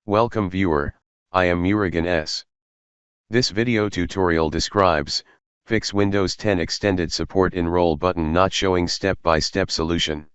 Welcome viewer, I am Murugan S. This video tutorial describes, fix Windows 10 extended support Enroll button not showing step-by-step solution.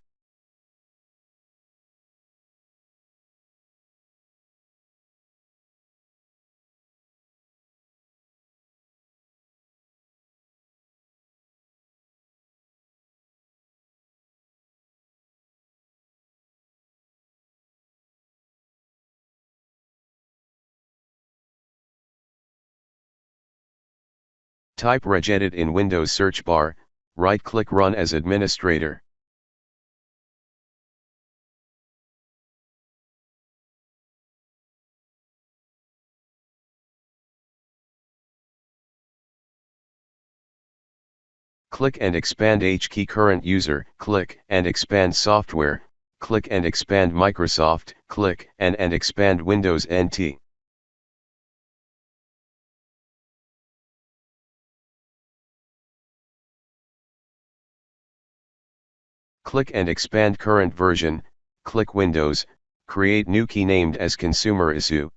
Type regedit in Windows search bar, right-click Run as administrator. Click and expand H key current user, click and expand software, click and expand Microsoft, click and expand Windows NT. Click and expand current version, click Windows, create new key named as Consumer Issue.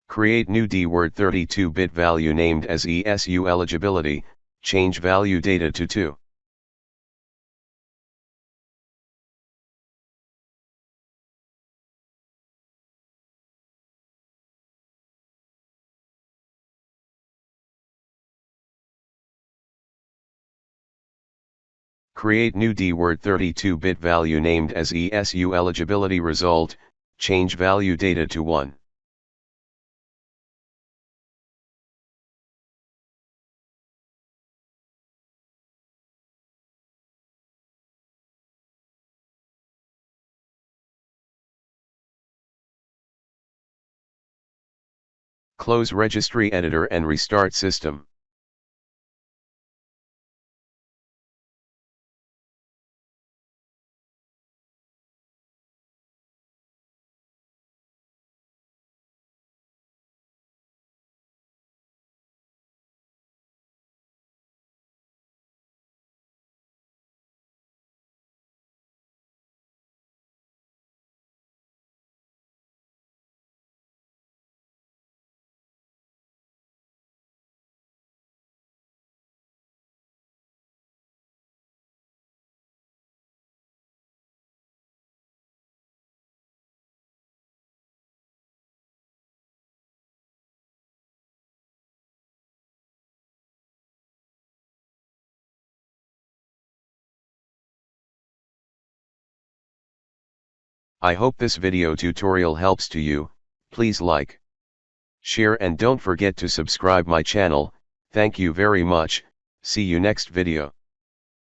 Create new DWord 32-bit value named as ESU eligibility, change value data to 2. Create new DWord 32-bit value named as ESU eligibility result, change value data to 1. Close Registry Editor and restart system. I hope this video tutorial helps to you. Please like, share and don't forget to subscribe my channel. Thank you very much. See you next video.